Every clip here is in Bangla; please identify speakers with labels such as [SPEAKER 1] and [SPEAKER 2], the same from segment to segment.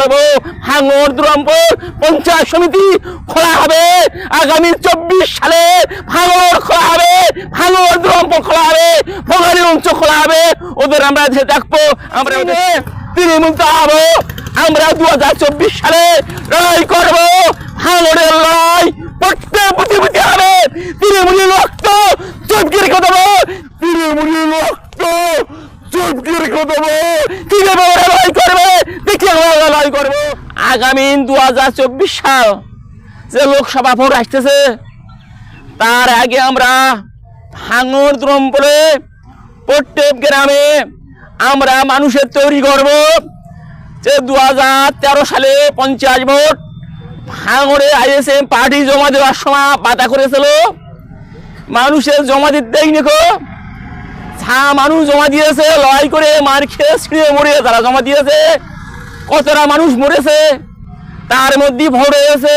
[SPEAKER 1] করব। ভাঙড় দুরামপুর পঞ্চায়েত সমিতি খোলা হবে আগামী 24 সালে। ভাঙড় খোলা হবে, ভাঙড় দুরামপুর খোলা হবে, ভোগালী অঞ্চ খোলা হবে। ওদের আমরা দেখবো, আমরা তৃণমূল হবো। আমরা 2024 সালে লড়াই করব। ভাঙড়ের লড়াই প্রত্যেক প্রতিপত্তি হবে। তৃণমূলী রক্ত চটকে রেখে দেবো, তৃণমূলী রক্ত চটকে রেখে দেবো। কিভাবে ওরা লড়াই করবে দেখি আমরা লড়াই করবো। আগামী 2024 সাল যে লোকসভা ভোট আসতেছে, তার আগে আমরা ভাঙড় দুরামপুরে প্রত্যেক গ্রামে আমরা মানুষের তৈরি করব যে 2013 সালে 50 ভোট ভাঙড়ে আইএসএম পার্টি জমা দেওয়ার সময় বাধা করেছিল। মানুষের জমা দিতেই নিকো, মানুষ জমা দিয়েছে, লড়াই করে মার খেয়ে ছিঁড়ে মরে তারা জমা দিয়েছে। কতটা মানুষ মরেছে, তার মধ্যে ভোট হয়েছে।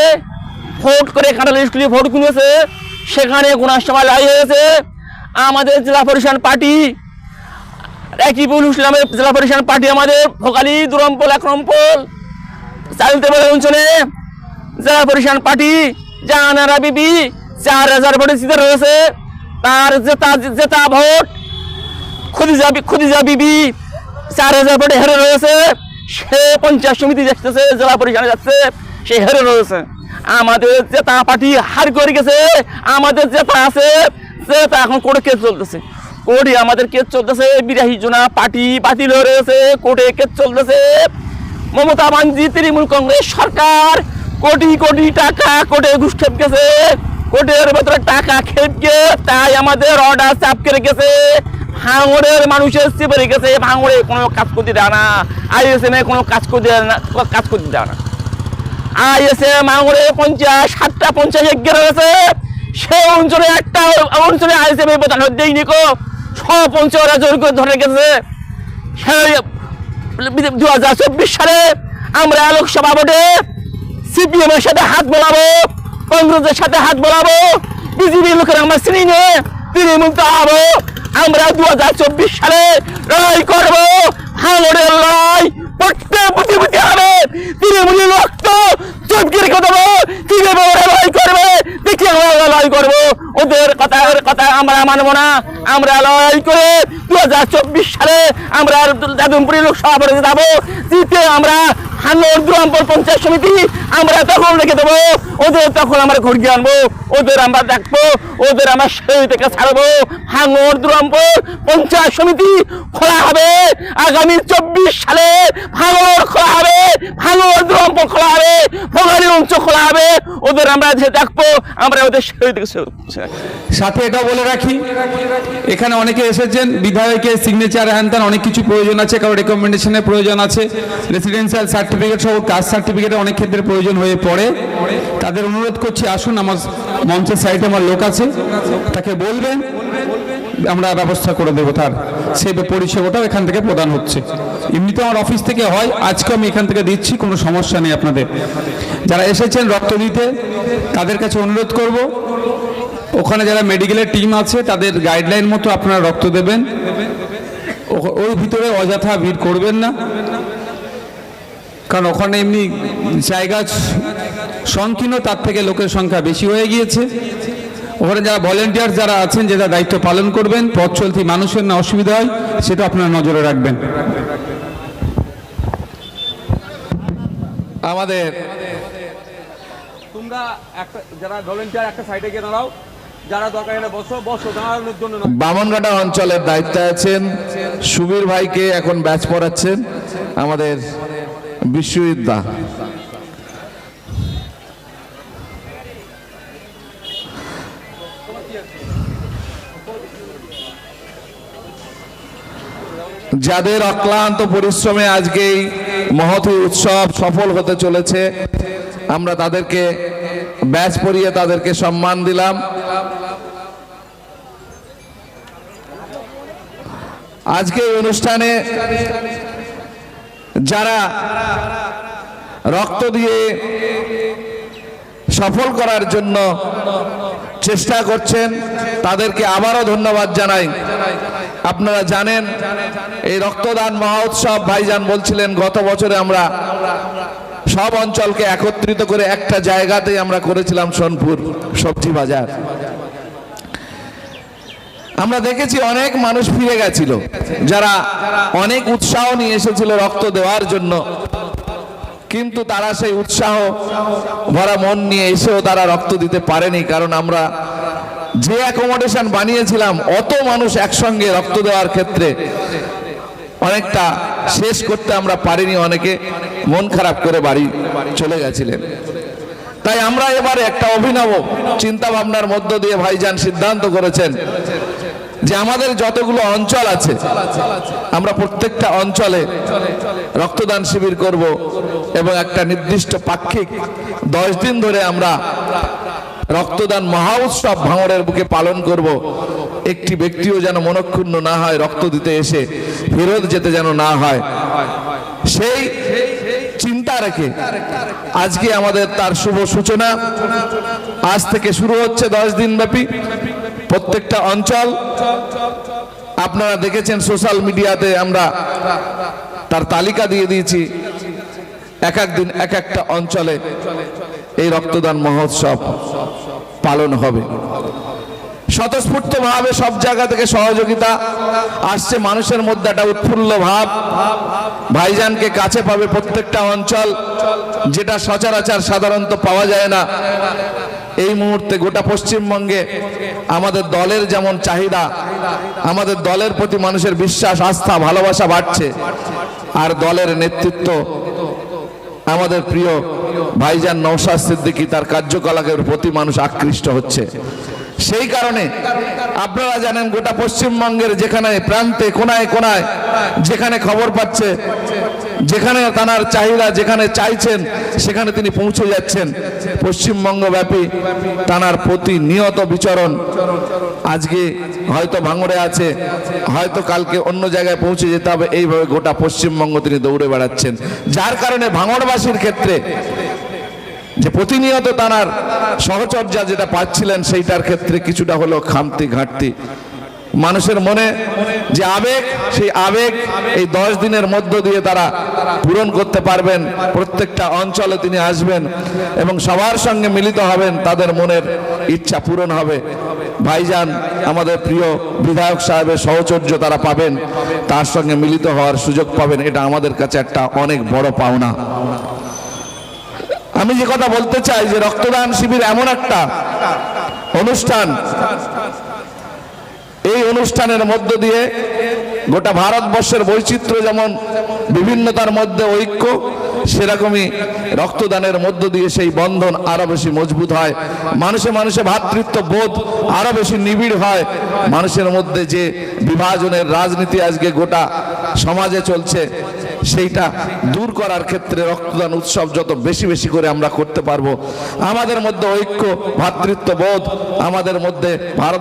[SPEAKER 1] ভোট করে কাঁঠাল স্কুলে ভোট কিনেছে, সেখানে গোনার সময় লড়াই হয়েছে। আমাদের জেলা পরিষদ পার্টি রাকিবুল ইসলামের জেলা পরিষদ পার্টি আমাদের ভোগালী দুরামপুর 1 নম্বর চালতে অঞ্চলে জেলা পরিষদ পার্টি জাহানারা বিবি 4000 ভোটে জিতে রয়েছে। তার জেতা ভোট খুদিজা বিবি 4000 ভোটে হেরে রয়েছে। সে পঞ্চায়েত সমিতি যাচ্ছে, জেলা পরিষদে যাচ্ছে, সে হেরে রয়েছে। আমাদের জেতা পার্টি হার করে গেছে। আমাদের জেতা আছে, জেতা এখন কোর্টে কেস চলতেছে। কোর্টে আমাদের কেস চলতেছে, 82 জনা পার্টি বাতিল হয়ে রয়েছে, কোর্টে কেস চলতেছে। মমতা ব্যানার্জি তৃণমূল কংগ্রেস সরকার কোটি কোটি টাকা কোর্টে ঘুষ খেপ গেছে, কোর্টের ভেতরে টাকা খেপকে, তাই আমাদের অর্ডার চাপকে রেখেছে। ভাঙড়ের মানুষের চেপে রেখেছে। ভাঙড়ে কোনো কাজ করতে দেয় না, আইএসএম এ কোনো কাজ করতে দেয় না। আইএসএম ভাঙড়ে 7টা পঞ্চায়েত রয়েছে, সে অঞ্চলে একটা অঞ্চলে আইএসএম এ বেতন দেয়নি কো, সব অঞ্চলে জোর করে ধরে গেছে। 2024 সালে আমরা লোকসভা ভোটে সিপিএম এর সাথে হাত মেলাবো, কংগ্রেসের সাথে হাত মেলাবো। বিজেপির লোকের আমরা চিনি নে, তৃণমূল হবো। আমরা 2024 সালে লড়াই করবো। ভাঙড়ের লড়াই প্রত্যেক প্রতিপত্তি হবে। তৃণমূলী রক্ত চটকে রেখে দেবো। কিভাবে ওরা লড়াই করবে দেখি আমরা লড়াই করবো। ওদের কথা আমরা মানবো না। আমরা লড়াই করে 2024 সালে আমরা যাদবপুরে লোকসভা ভোটে যাবো। জিতে আমরা ভাঙড় দুরামপুর পঞ্চায়েত সমিতি আমরা তখন রেখে দেবো। ওদের তখন আমরা ঘুরিয়ে আনবো, ওদের আমরা দেখবো, ওদের আমরা সেই থেকে ছাড়বো। ভাঙড় দুরামপুর পঞ্চায়েত সমিতি খোলা হবে আগামী 24 সালে। ভাঙড় খোলা হবে, ভাঙড় দুরামপুর খোলা হবে, ভোগালী অঞ্চল খোলা হবে। ওদের আমরা দেখবো, আমরা ওদের সেই থেকে।
[SPEAKER 2] সাথে এটা বলে রাখি, এখানে অনেকে এসেছেন, বিধায়কের সিগনেচার হ্যান অনেক কিছু প্রয়োজন আছে, কারো রেকমেন্ডেশনের প্রয়োজন আছে, রেসিডেন্সিয়াল সার্টিফিকেট সহ কাস্ট সার্টিফিকেটের অনেক ক্ষেত্রে প্রয়োজন হয়ে পড়ে। তাদের অনুরোধ করছি, আসুন, আমার মঞ্চের সাইডে আমার লোক আছে, তাকে বলবেন, আমরা ব্যবস্থা করে দেবো। তার সেই পরিষেবাটাও এখান থেকে প্রদান হচ্ছে। এমনিতে আমার অফিস থেকে হয়, আজকে আমি এখান থেকে দিচ্ছি, কোনো সমস্যা নেই আপনাদের। যারা এসেছেন রক্ত দিতে, তাদের কাছে অনুরোধ করব, ওখানে যারা মেডিকেলের টিম আছে তাদের গাইডলাইন মতো আপনারা রক্ত দেবেন। ওই ভিতরে অযথা ভিড় করবেন না, কারণ ওখানে এমনি জায়গা সংকীর্ণ, তার থেকে লোকের সংখ্যা বেশি হয়ে গিয়েছে। ওখানে যারা ভলেন্টিয়ার যারা আছেন, যেটা দায়িত্ব পালন করবেন, পথ চলতি মানুষের না অসুবিধা হয় সেটা আপনারা নজরে রাখবেন।
[SPEAKER 3] আমাদের তোমরা একটা যারা ভলেন্টিয়ার একটা সাইডে গিয়ে দাঁড়াও, যারা দরকার হলে বসো দাঁড়ানোর জন্য।
[SPEAKER 4] বামনঘাটা অঞ্চলের দায়িত্বে আছেন সুবীর ভাইকে এখন ব্যাচ পড়াচ্ছেন আমাদের বিশ্ববিদ্যা। যাদের অক্লান্ত পরিশ্রমে আজকে এই মহতী উৎসব সফল হতে চলেছে, আমরা তাদেরকে ব্যাচ পরিয়ে তাদেরকে সম্মান দিলাম। আজকে এই অনুষ্ঠানে যারা রক্ত দিয়ে সফল করার জন্য চেষ্টা করছেন, তাদেরকে আবারও ধন্যবাদ জানাই। আপনারা জানেন এই রক্তদান মহোৎসব ভাইজান বলছিলেন গত বছরে আমরা সব অঞ্চলকে একত্রিত করে একটা জায়গাতেই আমরা করেছিলাম, সোনপুর সবজি বাজার। আমরা দেখেছি অনেক মানুষ ফিরে গেছিল, যারা অনেক উৎসাহ নিয়ে এসেছিল রক্ত দেওয়ার জন্য, কিন্তু তারা সেই উৎসাহ ভরা মন নিয়ে এসেও তারা রক্ত দিতে পারেনি। কারণ আমরা যে অ্যাকোমোডেশন বানিয়েছিলাম, অত মানুষ একসঙ্গে রক্ত দেওয়ার ক্ষেত্রে অনেকটা শেষ করতে আমরা পারিনি, অনেকে মন খারাপ করে বাড়ি চলে গেছিলেন। তাই আমরা এবারে একটা অভিনব চিন্তা ভাবনার মধ্য দিয়ে ভাইজান সিদ্ধান্ত করেছেন যে আমাদের যতগুলো অঞ্চল আছে, আমরা প্রত্যেকটা অঞ্চলে রক্তদান শিবির করব এবং একটা নির্দিষ্ট পাক্ষিক 10 দিন ধরে আমরা রক্তদান মহা উৎসব ভাঙড়ের বুকে পালন করব। একটি ব্যক্তিও যেন মনক্ষুণ্ণ না হয়, রক্ত দিতে এসে ফেরত যেতে যেন না হয়, সেই চিন্তা রেখে আজকে আমাদের তার শুভ সূচনা। আজ থেকে শুরু হচ্ছে 10 দিন ব্যাপী। প্রত্যেকটা অঞ্চল আপনারা দেখেছেন সোশ্যাল মিডিয়াতে, আমরা তার তালিকা দিয়ে দিয়েছি। এক এক দিন এক একটা অঞ্চলে এই রক্তদান মহোৎসব পালন হবে। স্বতঃস্ফূর্তভাবে সব জায়গা থেকে সহযোগিতা আসছে, মানুষের মধ্যে একটা উৎফুল্ল ভাব, ভাইজানকে কাছে পাবে প্রত্যেকটা অঞ্চল, যেটা সচরাচর সাধারণত পাওয়া যায় না। এই মুহূর্তে গোটা পশ্চিমবঙ্গে আমাদের দলের যেমন চাহিদা, আমাদের দলের প্রতি মানুষের বিশ্বাস, আস্থা, ভালোবাসা বাড়ছে, আর দলের নেতৃত্ব আমাদের প্রিয় ভাইজান নওশাদ সিদ্দিকী, তার কার্যকলাপের প্রতি মানুষ আকৃষ্ট হচ্ছে। সেই কারণে আপনারা জানেন গোটা পশ্চিমবঙ্গের যেখানে প্রান্তে কোনায় কোনায় যেখানে খবর পাচ্ছে, যেখানে তার চাহিদা, যেখানে চাইছেন সেখানে তিনি পৌঁছে যাচ্ছেন। পশ্চিমবঙ্গ ব্যাপী তার প্রতিনিয়ত বিচরণ। আজকে হয়তো ভাঙড়ে আছে, হয়তো কালকে অন্য জায়গায় পৌঁছে যেতে হবে, এইভাবে গোটা পশ্চিমবঙ্গ তিনি দৌড়ে বেড়াচ্ছেন। যার কারণে ভাঙড়বাসীর ক্ষেত্রে যে প্রতিনিয়ত তার সহচর্যা যেটা পাচ্ছিলেন, সেইটার ক্ষেত্রে কিছুটা হলো খামতি ঘাটতি। মানুষের মনে যে আবেগ, সেই আবেগ এই 10 দিনের মধ্য দিয়ে তারা পূরণ করতে পারবেন। প্রত্যেকটা অঞ্চলে তিনি আসবেন এবং সবার সঙ্গে মিলিত হবেন, তাদের মনের ইচ্ছা পূরণ হবে। ভাইজান আমাদের প্রিয় বিধায়ক সাহেবের সহচর্য তারা পাবেন, তার সঙ্গে মিলিত হওয়ার সুযোগ পাবেন। এটা আমাদের কাছে একটা অনেক বড় পাওনা। আমি যে কথা বলতে চাই যে রক্তদান শিবির এমন একটা অনুষ্ঠান, এই অনুষ্ঠানের মধ্য দিয়ে গোটা ভারতবর্ষের বৈচিত্র্য যেমন বিভিন্নতার মধ্যে ঐক্য, সেরকমই রক্তদানের মধ্য দিয়ে সেই বন্ধন আরো বেশি মজবুত হয়। মানুষে মানুষে ভ্রাতৃত্ব বোধ আরো বেশি নিবিড় হয়। মানুষের মধ্যে যে বিভাজনের রাজনীতি আজকে গোটা সমাজে চলছে, সেইটা দূর করার ক্ষেত্রে রক্তদান উৎসব যত বেশি বেশি করে আমরা করতে পারবো, আমাদের মধ্যে ঐক্য, ভ্রাতৃত্ব বোধ, আমাদের মধ্যে ভারত